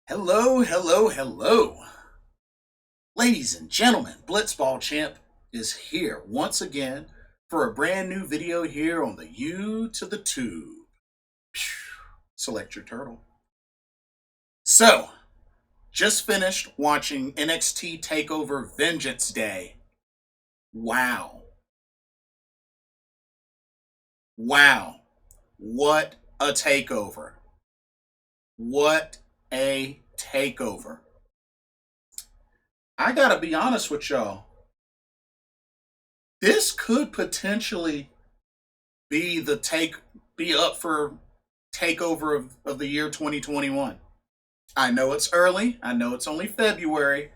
Hello, hello, hello. Ladies and gentlemen, Blitzball Champ is here once again for a brand new video here on the U to the Tube. Select your turtle. So, just finished watching NXT TakeOver Vengeance Day. Wow. Wow. What a takeover. What a takeover. I gotta be honest with y'all. This could potentially be up for takeover of the year 2021. I know it's early. I know it's only February,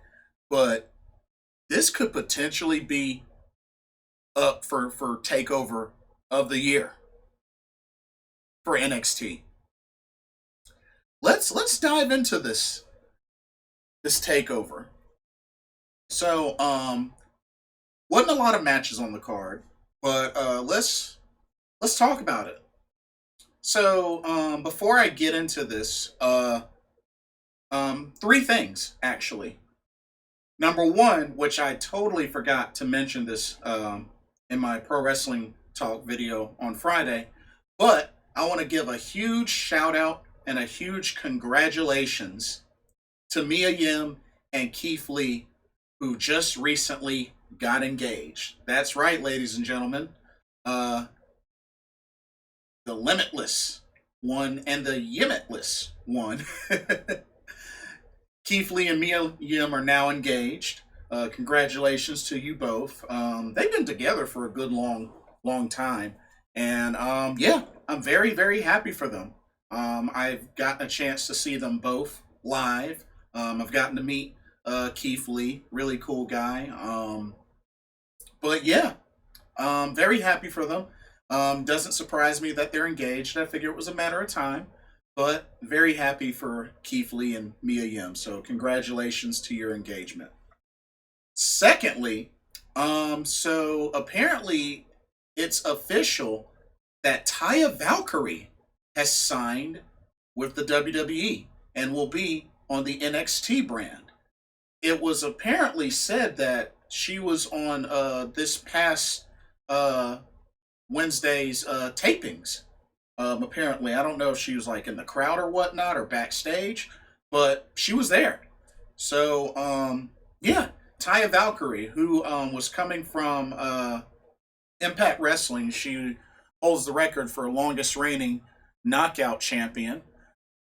but this could potentially be up for takeover of the year for NXT. Let's dive into this takeover. So wasn't a lot of matches on the card, but let's talk about it. So before I get into this, three things actually. Number one, which I totally forgot to mention this in my pro wrestling talk video on Friday, but I want to give a huge shout out and a huge congratulations to Mia Yim and Keith Lee, who just recently got engaged. That's right, ladies and gentlemen. Uh, the Limitless one and the Yimitless one. Keith Lee and Mia Yim are now engaged. Congratulations to you both. They've been together for a good long time, and yeah, I'm very happy for them. I've gotten a chance to see them both live. I've gotten to meet Keith Lee, really cool guy. But yeah, very happy for them. Doesn't surprise me that they're engaged. I figure it was a matter of time. But very happy for Keith Lee and Mia Yim. So congratulations to your engagement. Secondly, so apparently it's official that Taya Valkyrie has signed with the WWE and will be on the NXT brand. It was apparently said that she was on this past uh, Wednesday's tapings. Apparently, I don't know if she was like in the crowd or whatnot or backstage, but she was there. So, yeah, Taya Valkyrie, who was coming from Impact Wrestling, she holds the record for longest reigning knockout champion.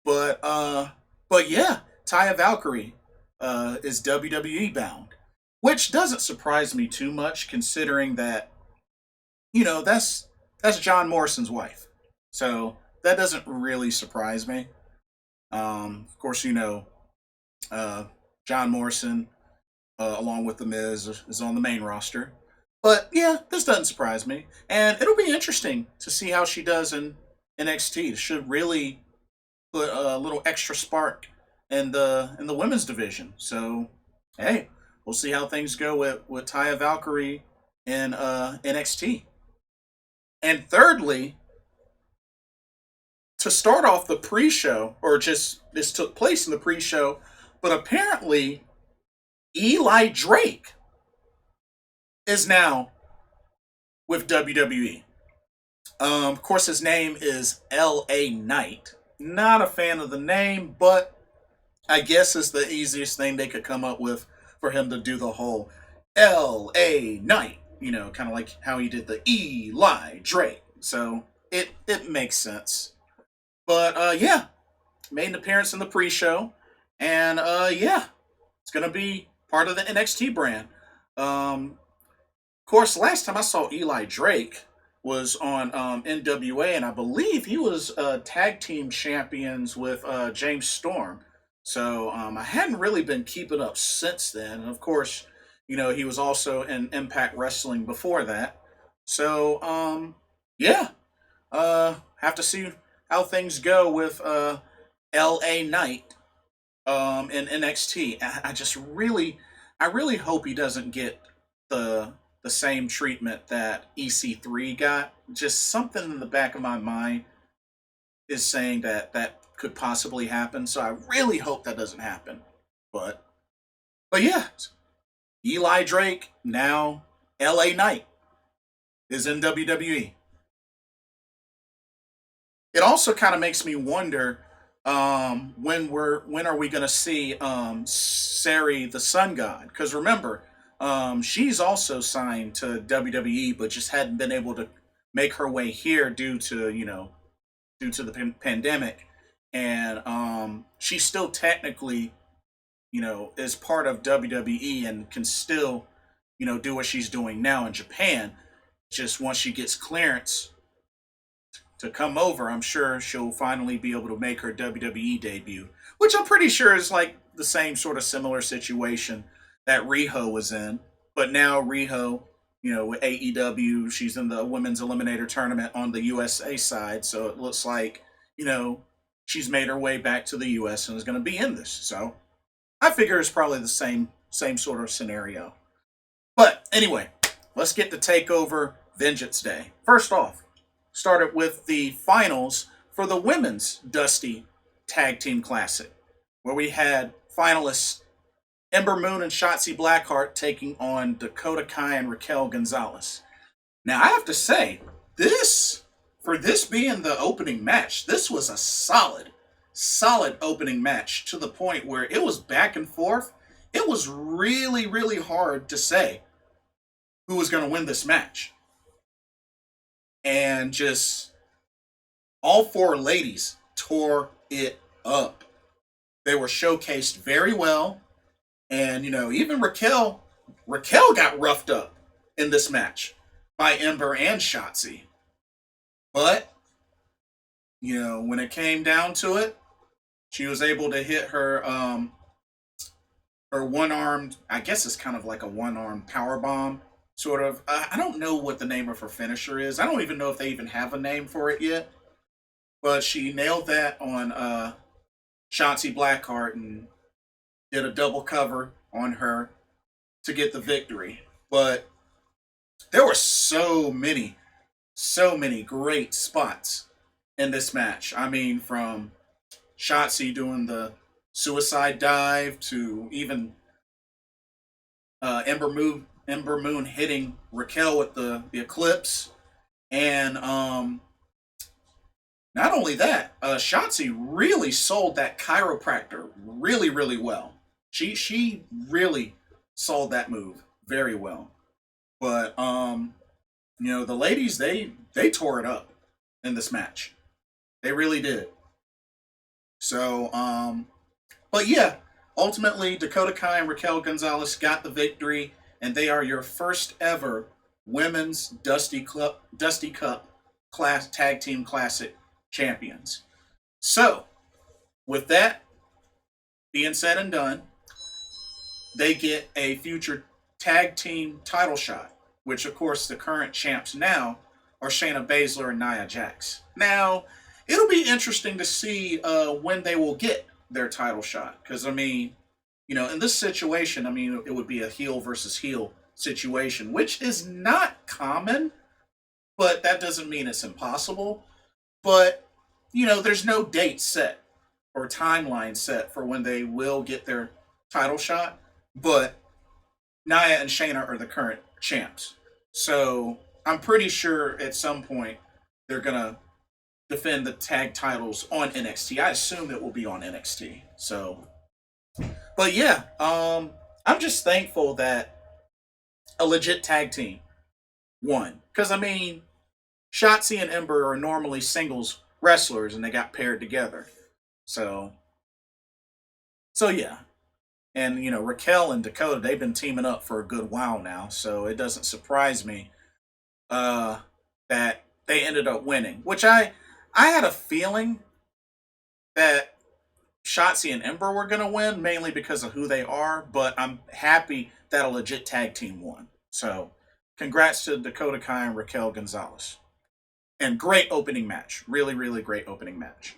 But, uh, but yeah, Taya Valkyrie is WWE bound, which doesn't surprise me too much, considering that that's John Morrison's wife. So that doesn't really surprise me. Of course, uh, John Morrison, along with The Miz, is on the main roster. But yeah, this doesn't surprise me, and it'll be interesting to see how she does in NXT. It should really put a little extra spark in the women's division. So hey, we'll see how things go with Taya Valkyrie in NXT. And thirdly, to start off the pre-show, or just this took place in the pre-show, but apparently Eli Drake is now with WWE. Of course, his name is L.A. Knight. Not a fan of the name, but I guess it's the easiest thing they could come up with for him to do the whole L.A. Knight. Kind of like how he did the Eli Drake. So it makes sense. But yeah, made an appearance in the pre-show, and yeah, it's gonna be part of the NXT brand. Of course, last time I saw Eli Drake was on NWA, and I believe he was tag team champions with James Storm. So I hadn't really been keeping up since then. And of course, he was also in Impact Wrestling before that. So yeah, have to see how things go with L.A. Knight in NXT. I really hope he doesn't get the same treatment that EC3 got. Just something in the back of my mind is saying that that could possibly happen. So I really hope that doesn't happen. But but yeah, Eli Drake, now LA Knight, is in WWE. It also kind of makes me wonder, when are we going to see Sari the Sun God? Because remember, she's also signed to WWE, but just hadn't been able to make her way here due to the pandemic, and she's still technically is part of WWE and can still do what she's doing now in Japan. Just once she gets clearance to come over, I'm sure she'll finally be able to make her WWE debut, which I'm pretty sure is like the same sort of similar situation that Riho was in. But now Riho, with AEW, she's in the Women's Eliminator Tournament on the USA side, so it looks like, she's made her way back to the US and is going to be in this. So I figure it's probably the same sort of scenario. But anyway, let's get to TakeOver Vengeance Day. First off, started with the finals for the Women's Dusty Tag Team Classic, where we had finalists Ember Moon and Shotzi Blackheart taking on Dakota Kai and Raquel Gonzalez. Now, I have to say, for this being the opening match, this was a solid opening match, to the point where it was back and forth. It was really, really hard to say who was going to win this match. And just all four ladies tore it up. They were showcased very well. And, even Raquel got roughed up in this match by Ember and Shotzi. But, when it came down to it, she was able to hit her one-armed, I guess it's kind of like a one-armed power bomb, sort of. I don't know what the name of her finisher is. I don't even know if they even have a name for it yet. But she nailed that on Shotzi Blackheart and did a double cover on her to get the victory. But there were so many great spots in this match. I mean, from Shotzi doing the suicide dive to even Ember Moon hitting Raquel with the Eclipse. And not only that, Shotzi really sold that chiropractor really, really well. She really sold that move very well. But the ladies, they tore it up in this match. They really did. So but yeah, ultimately Dakota Kai and Raquel Gonzalez got the victory, and they are your first ever Women's Dusty Cup Class Tag Team Classic champions. So, with that being said and done, they get a future tag team title shot, which of course the current champs now are Shayna Baszler and Nia Jax. Now, it'll be interesting to see when they will get their title shot, because in this situation, it would be a heel versus heel situation, which is not common, but that doesn't mean it's impossible. But there's no date set or timeline set for when they will get their title shot. But Nia and Shayna are the current champs, so I'm pretty sure at some point they're gonna defend the tag titles on NXT. I assume it will be on NXT. So, but yeah, I'm just thankful that a legit tag team won, because Shotzi and Ember are normally singles wrestlers, and they got paired together. So yeah. And, Raquel and Dakota, they've been teaming up for a good while now, so it doesn't surprise me that they ended up winning. Which I had a feeling that Shotzi and Ember were going to win, mainly because of who they are, but I'm happy that a legit tag team won. So, congrats to Dakota Kai and Raquel Gonzalez. And great opening match. Really, really great opening match.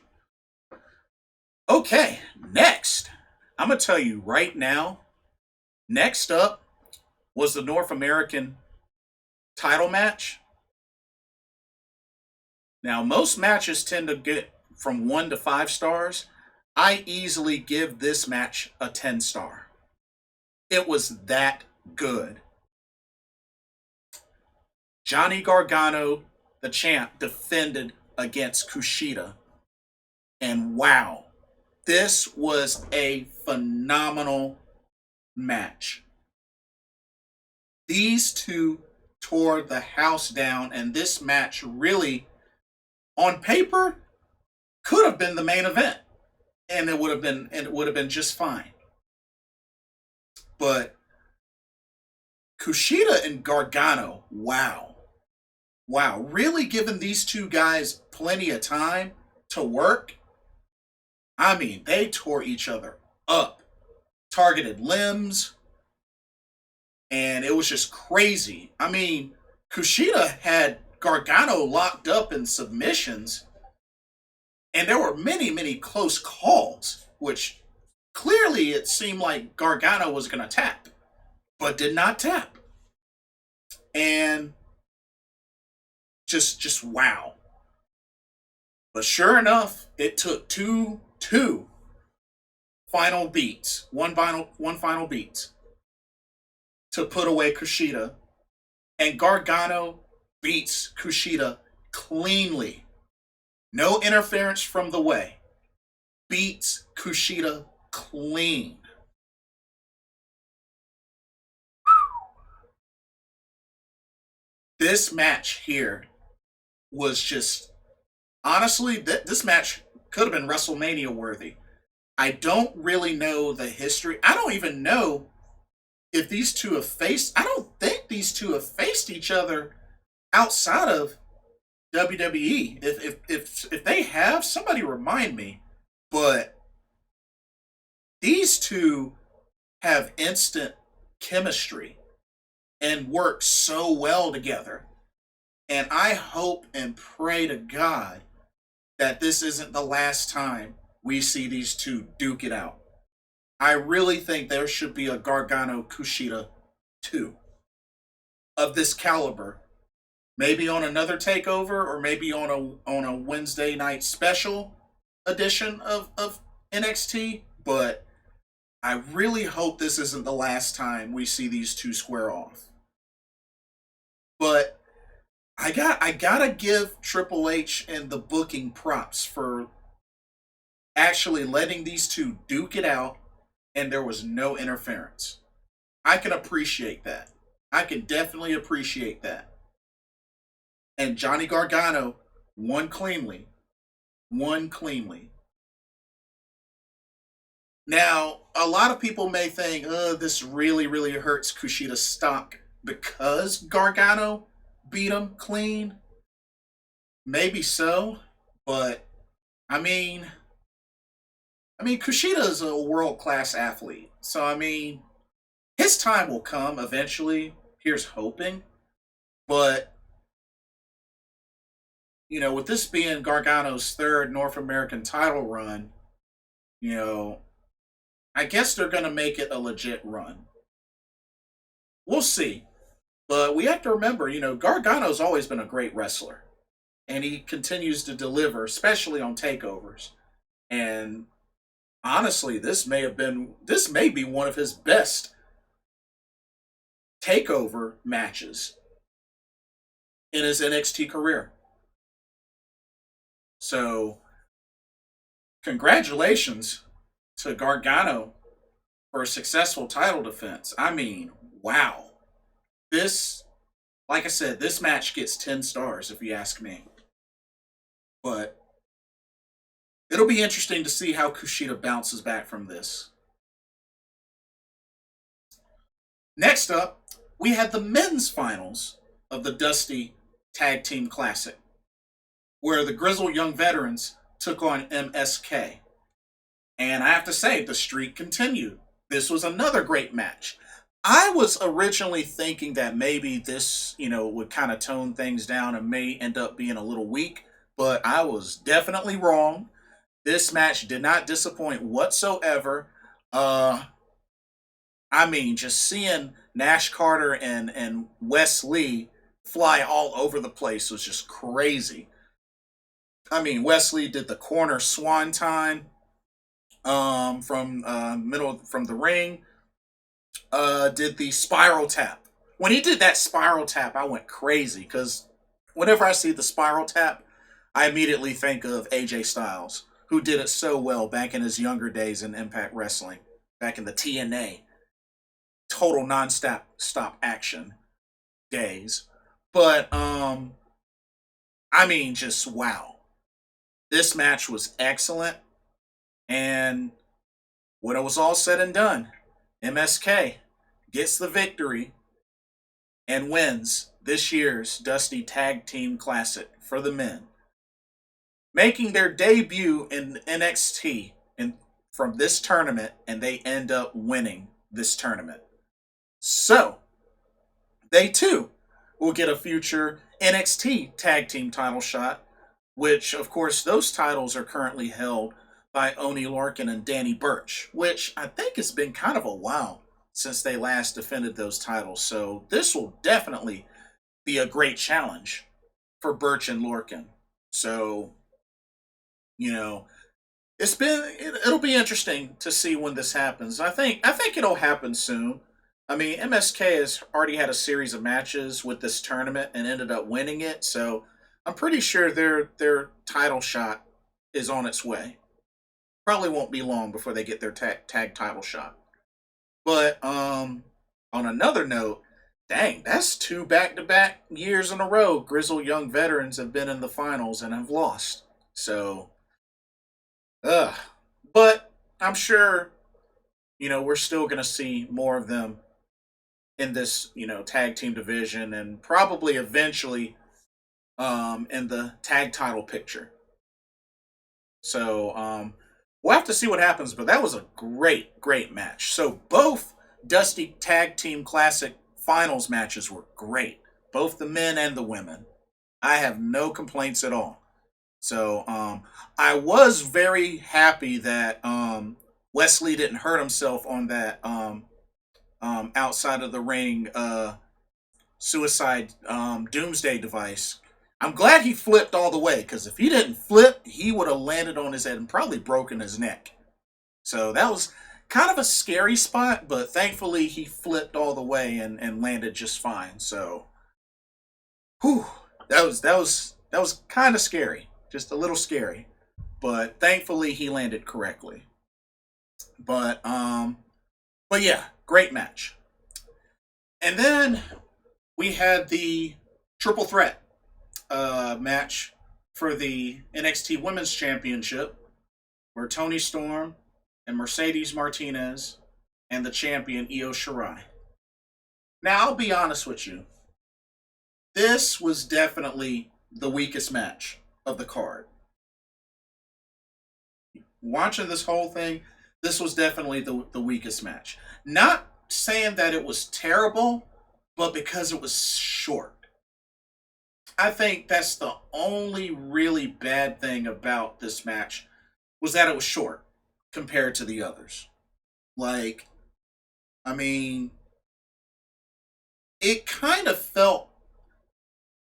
Okay, next. I'm going to tell you right now, next up was the North American title match. Now, most matches tend to get from 1 to 5 stars, I easily give this match a 10 star. It was that good. Johnny Gargano, the champ, defended against Kushida. And wow, this was a phenomenal match. These two tore the house down, and this match really, on paper, could have been the main event, and it would have been just fine. But Kushida and Gargano, wow. Wow, really giving these two guys plenty of time to work. I mean, they tore each other up, targeted limbs, and it was just crazy. I mean, Kushida had Gargano locked up in submissions, and there were many, many close calls, which clearly it seemed like Gargano was going to tap, but did not tap. And just wow. But sure enough, it took two final beats, one final beat to put away Kushida, and Gargano beats Kushida cleanly. No interference from the way. Beats Kushida clean. This match here was just, honestly, this match could have been WrestleMania worthy. I don't really know the history. I don't even know if these two have faced. I don't think these two have faced each other outside of WWE. If they have, somebody remind me. But these two have instant chemistry and work so well together. And I hope and pray to God that this isn't the last time we see these two duke it out. I really think there should be a Gargano Kushida 2 of this caliber. Maybe on another takeover, or maybe on a Wednesday night special edition of NXT. But I really hope this isn't the last time we see these two square off. But I gotta give Triple H and the booking props for actually letting these two duke it out, and there was no interference. I can appreciate that. I can definitely appreciate that. And Johnny Gargano won cleanly. Won cleanly. Now, a lot of people may think, oh, this really, really hurts Kushida's stock because Gargano beat him clean. Maybe so, but I mean, Kushida is a world class athlete, so I mean, his time will come eventually. Here's hoping, but with this being Gargano's third North American title run, you know, I guess they're gonna make it a legit run. We'll see. But we have to remember, Gargano's always been a great wrestler. And he continues to deliver, especially on takeovers. And honestly, this may be one of his best takeover matches in his NXT career. So, congratulations to Gargano for a successful title defense. I mean, wow. This, like I said, this match gets 10 stars if you ask me. But it'll be interesting to see how Kushida bounces back from this. Next up, we had the men's finals of the Dusty Tag Team Classic, where the Grizzled Young Veterans took on MSK. And I have to say, the streak continued. This was another great match. I was originally thinking that maybe this, would kind of tone things down and may end up being a little weak, but I was definitely wrong. This match did not disappoint whatsoever. Just seeing Nash Carter and Wes Lee fly all over the place was just crazy. I mean, Wesley did the corner swanton from middle from the ring. Did the spiral tap. When he did that spiral tap, I went crazy because whenever I see the spiral tap, I immediately think of AJ Styles, who did it so well back in his younger days in Impact Wrestling, back in the TNA total non-stop action days. But I mean, just wow. This match was excellent, and when it was all said and done, MSK gets the victory and wins this year's Dusty Tag Team Classic for the men, making their debut in NXT from this tournament, and they end up winning this tournament. So, they too will get a future NXT Tag Team title shot, which, of course, those titles are currently held by Oni Lorcan and Danny Burch, which I think has been kind of a while since they last defended those titles. So this will definitely be a great challenge for Burch and Lorcan. So, you know, it'll be interesting to see when this happens. I think it'll happen soon. I mean, MSK has already had a series of matches with this tournament and ended up winning it, so I'm pretty sure their title shot is on its way. Probably won't be long before they get their tag title shot. But on another note, dang, that's two back-to-back years in a row grizzled young veterans have been in the finals and have lost. So, ugh. But I'm sure, we're still going to see more of them in this, tag team division and probably eventually in the tag title picture. So we'll have to see what happens, but that was a great, great match. So both Dusty Tag Team Classic finals matches were great, both the men and the women. I have no complaints at all. So I was very happy that Wesley didn't hurt himself on that outside of the ring suicide doomsday device. I'm glad he flipped all the way because if he didn't flip, he would have landed on his head and probably broken his neck. So that was kind of a scary spot, but thankfully he flipped all the way and landed just fine. So, whew, that was kind of scary, just a little scary, but thankfully he landed correctly. But but yeah, great match. And then we had the triple threat match for the NXT Women's Championship, where Toni Storm and Mercedes Martinez and the champion Io Shirai. Now, I'll be honest with you. This was definitely the weakest match of the card. Watching this whole thing, this was definitely the weakest match. Not saying that it was terrible, but because it was short. I think that's the only really bad thing about this match was that it was short compared to the others. Like, I mean, it kind of felt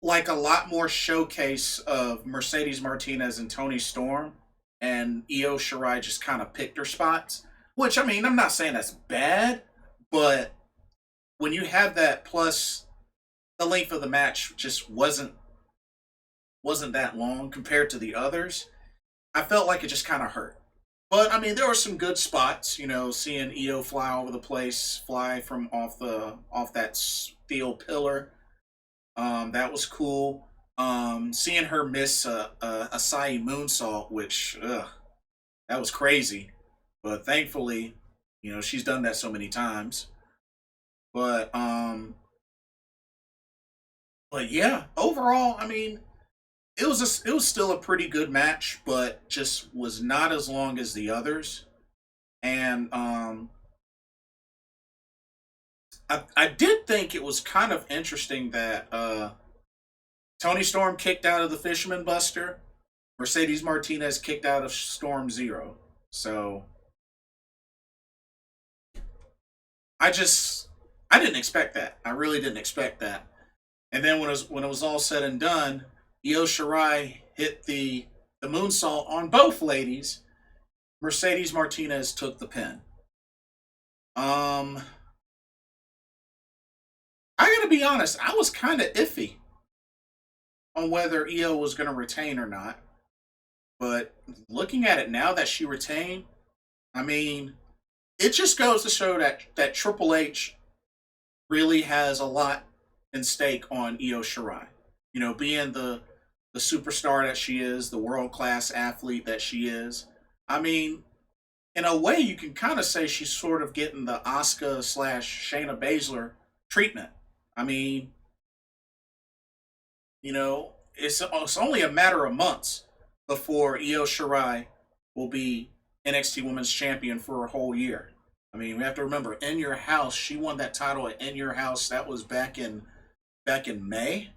like a lot more showcase of Mercedes Martinez and Toni Storm, and Io Shirai just kind of picked her spots. Which, I mean, I'm not saying that's bad, but when you have that plus the length of the match just wasn't that long compared to the others, I felt like it just kind of hurt. But I mean, there were some good spots. Seeing Io fly over the place, fly from off that steel pillar. That was cool. Seeing her miss a Sai moonsault, which that was crazy. But thankfully, she's done that so many times. But but yeah, overall, I mean, it was still a pretty good match, but just was not as long as the others. And I did think it was kind of interesting that Toni Storm kicked out of the Fisherman Buster, Mercedes Martinez kicked out of Storm Zero. So I just I didn't expect that. I really didn't expect that. And then when it was all said and done, Io Shirai hit the the moonsault on both ladies, Mercedes Martinez took the pin. Um, I gotta be honest, I was kind of iffy on whether Io was gonna retain or not. But looking at it now that she retained, I mean, it just goes to show that Triple H really has a lot in stake on Io Shirai. You know, being the superstar that she is, the world class athlete that she is. I mean, in a way, you can kind of say she's sort of getting the Asuka slash Shayna Baszler treatment. I mean, you know, it's only a matter of months before Io Shirai will be NXT Women's Champion for a whole year. I mean, we have to remember, In Your House, she won that title at In Your House. That was back in May,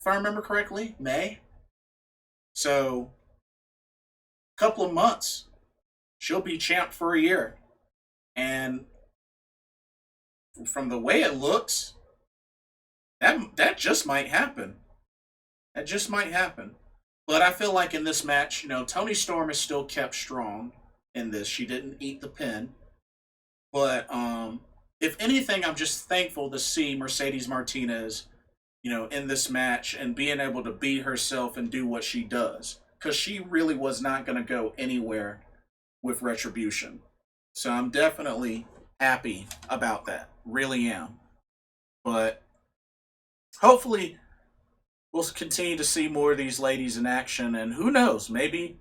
if I remember correctly, May. So, a couple of months, she'll be champ for a year, and from the way it looks, that just might happen. That just might happen. But I feel like in this match, you know, Tony Storm is still kept strong in this. She didn't eat the pin. But if anything, I'm just thankful to see Mercedes Martinez, you know, in this match and being able to be herself and do what she does. Because she really was not going to go anywhere with Retribution. So I'm definitely happy about that. Really am. But hopefully we'll continue to see more of these ladies in action, and who knows, maybe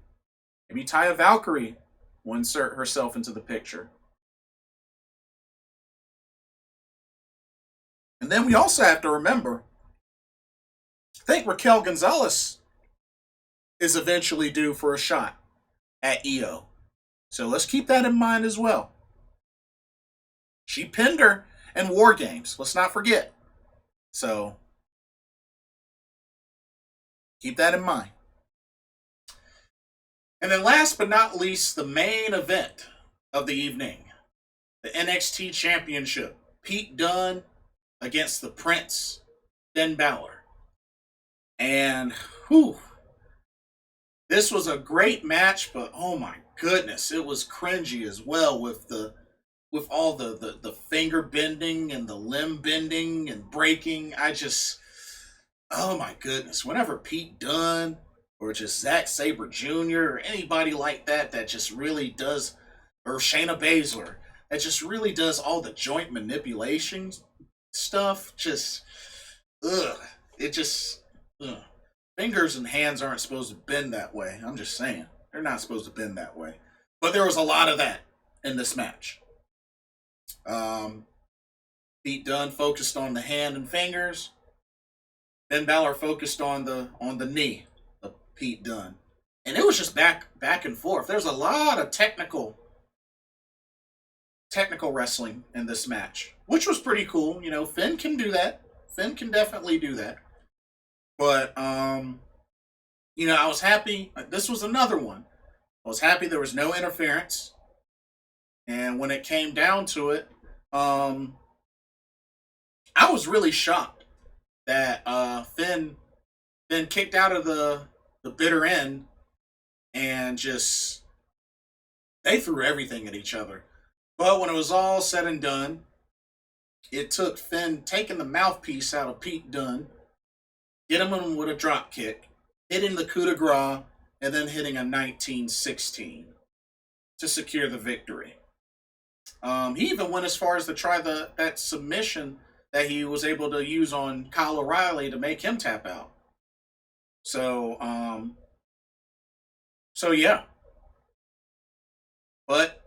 Taya Valkyrie will insert herself into the picture. And then we also have to remember, I think Raquel Gonzalez is eventually due for a shot at EO. So let's keep that in mind as well. She pinned her in War Games. Let's not forget. So keep that in mind. And then last but not least, the main event of the evening, the NXT Championship. Pete Dunne against the Prince, Finn Balor. And whew, this was a great match, but oh my goodness, it was cringy as well with all the finger bending and the limb bending and breaking. Oh my goodness, whenever Pete Dunne or just Zack Sabre Jr. or anybody like that just really does, or Shayna Baszler, that just really does all the joint manipulation stuff, just, ugh, it just, ugh. Fingers and hands aren't supposed to bend that way. I'm just saying. They're not supposed to bend that way. But there was a lot of that in this match. Um, Pete Dunne focused on the hand and fingers. Ben Balor focused on the knee of Pete Dunne. And it was just back and forth. There's a lot of technical wrestling in this match, which was pretty cool. You know, Finn can do that. Finn can definitely do that. But you know, I was happy. This was another one. I was happy there was no interference. And when it came down to it, I was really shocked that Finn kicked out of the bitter end and just they threw everything at each other. But when it was all said and done, it took Finn taking the mouthpiece out of Pete Dunne, hitting him with a drop kick, hitting the coup de grace, and then hitting a 1916 to secure the victory. He even went as far as to try that submission that he was able to use on Kyle O'Reilly to make him tap out. So, so yeah. But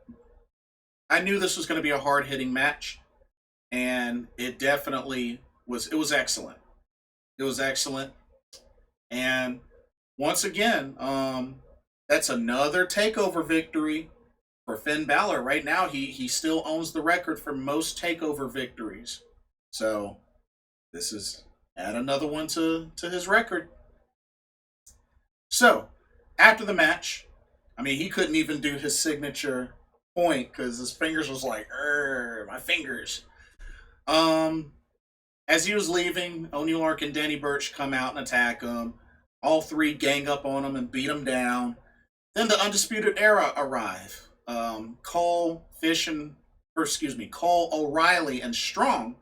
I knew this was going to be a hard hitting match, and it definitely was. It was excellent. It was excellent, and once again, that's another takeover victory for Finn Balor. Right now, he still owns the record for most takeover victories. So this is add another one to his record. So after the match, I mean, he couldn't even do his signature point because his fingers was like, my fingers. As he was leaving, O'Neal Ark and Danny Burch come out and attack him. All three gang up on him and beat him down. Then the Undisputed Era arrive. Cole, Fish, or excuse me, Cole, O'Reilly, and Strong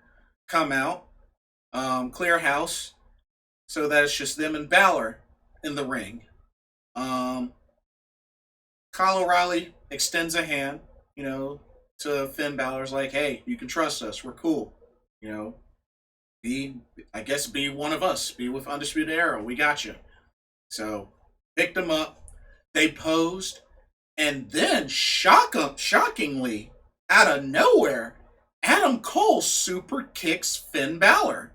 come out, clear house, so that it's just them and Balor in the ring. Um, Kyle O'Reilly extends a hand, you know, to Finn Balor's like, hey, you can trust us. We're cool. You know, be, I guess, be one of us. Be with Undisputed Era. We got you. So, picked them up. They posed. And then, shockingly, out of nowhere, Adam Cole super kicks Finn Balor.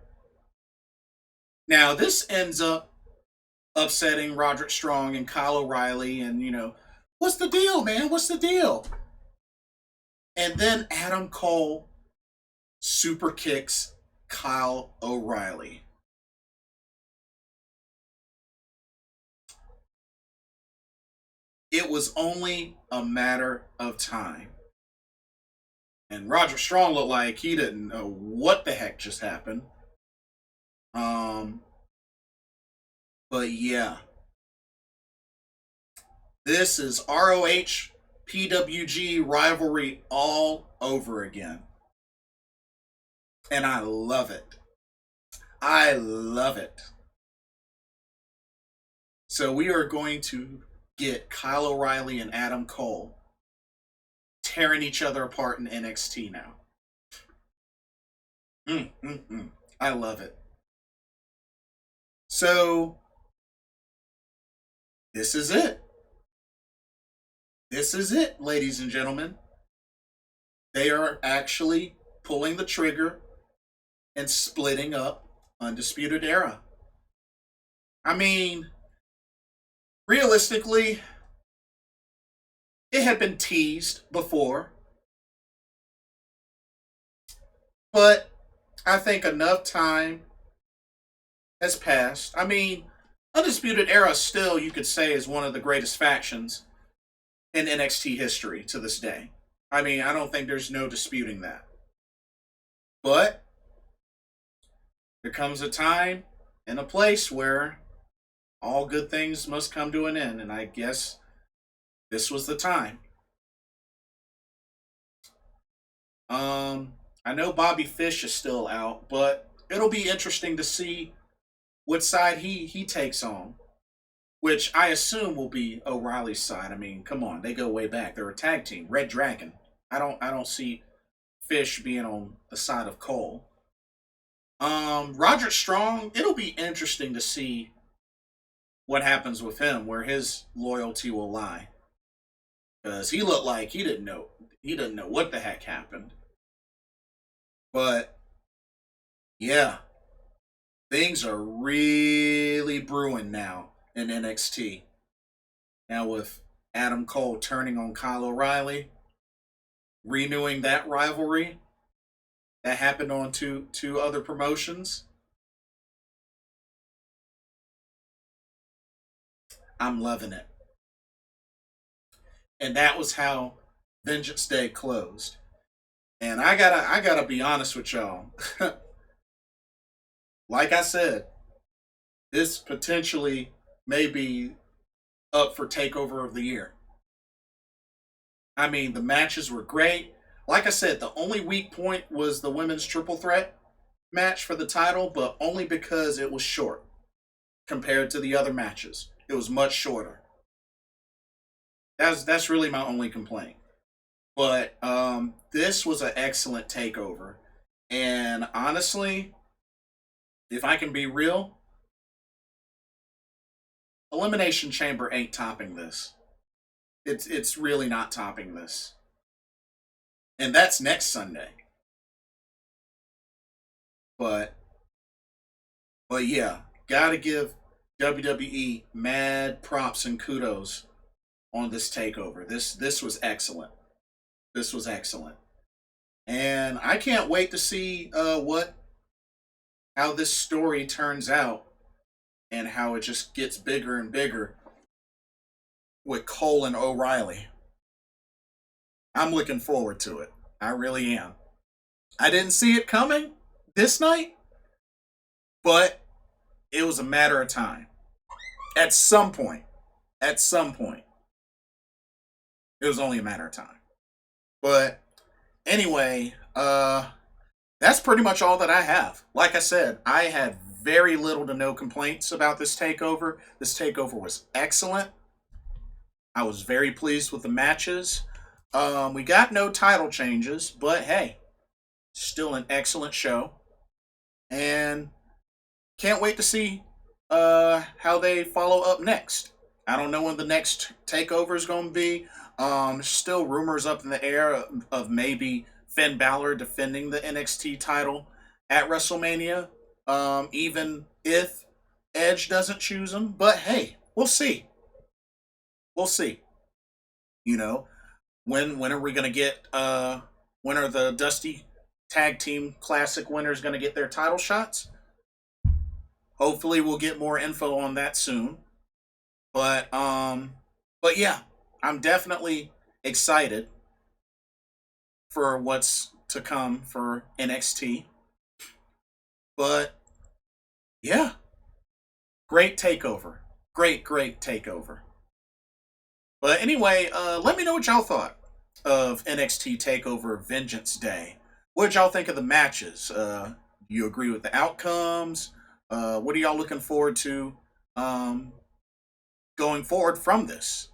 Now, this ends up upsetting Roderick Strong and Kyle O'Reilly, and, what's the deal, man? What's the deal? And then Adam Cole super kicks Kyle O'Reilly. It was only a matter of time. And Roger Strong looked like he didn't know what the heck just happened. Um, but yeah, this is ROH PWG rivalry all over again. And I love it. I love it. So we are going to get Kyle O'Reilly and Adam Cole tearing each other apart in NXT now. I love it. So this is it. This is it, ladies and gentlemen. They are actually pulling the trigger and splitting up Undisputed Era. I mean, realistically, it had been teased before. But I think enough time has passed. I mean, Undisputed Era still, you could say, is one of the greatest factions in NXT history to this day. I mean, I don't think there's no disputing that. But there comes a time and a place where all good things must come to an end, and I guess this was the time. I know Bobby Fish is still out, but it'll be interesting to see what side he takes on, which I assume will be O'Reilly's side. I mean, come on, they go way back. They're a tag team, Red Dragon. I don't see Fish being on the side of Cole. Roger Strong, it'll be interesting to see what happens with him, where his loyalty will lie, because he looked like he didn't know what the heck happened. But yeah, things are really brewing now in NXT. Now with Adam Cole turning on Kyle O'Reilly, renewing that rivalry that happened on two other promotions. I'm loving it. And that was how Vengeance Day closed. And I gotta be honest with y'all. Like I said, this potentially may be up for takeover of the year. I mean, the matches were great. Like I said, the only weak point was the women's triple threat match for the title, but only because it was short compared to the other matches. It was much shorter. That's really my only complaint. But this was an excellent takeover, and honestly, if I can be real, Elimination Chamber ain't topping this. It's really not topping this, and that's next Sunday. But yeah, gotta give WWE mad props and kudos on this takeover. This was excellent. This was excellent, and I can't wait to see what how this story turns out and how it just gets bigger and bigger with Cole and O'Reilly. I'm looking forward to it. I really am. I didn't see it coming this night, but it was a matter of time. At some point, at some point, it was only a matter of time. But anyway, that's pretty much all that I have. Like I said, I had very little to no complaints about this takeover. This takeover was excellent. I was very pleased with the matches. We got no title changes, but hey, still an excellent show. And can't wait to see how they follow up next. I don't know when the next takeover is going to be. Still rumors up in the air of maybe Finn Balor defending the NXT title at WrestleMania, even if Edge doesn't choose him. But hey, we'll see. We'll see. You know, when are we going to get? When are the Dusty Tag Team Classic winners going to get their title shots? Hopefully, we'll get more info on that soon. But but yeah, I'm definitely excited for what's to come for NXT. But yeah, great takeover. Great takeover. But anyway, let me know what y'all thought of NXT Takeover Vengeance Day. What did y'all think of the matches? Do you agree with the outcomes? What are y'all looking forward to um, going forward from this?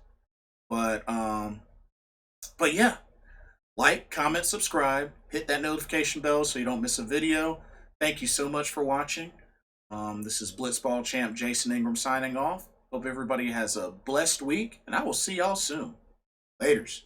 But but yeah, like, comment, subscribe, hit that notification bell so you don't miss a video. Thank you so much for watching. This is Blitzball Champ Jason Ingram signing off. Hope everybody has a blessed week, and I will see y'all soon. Laters.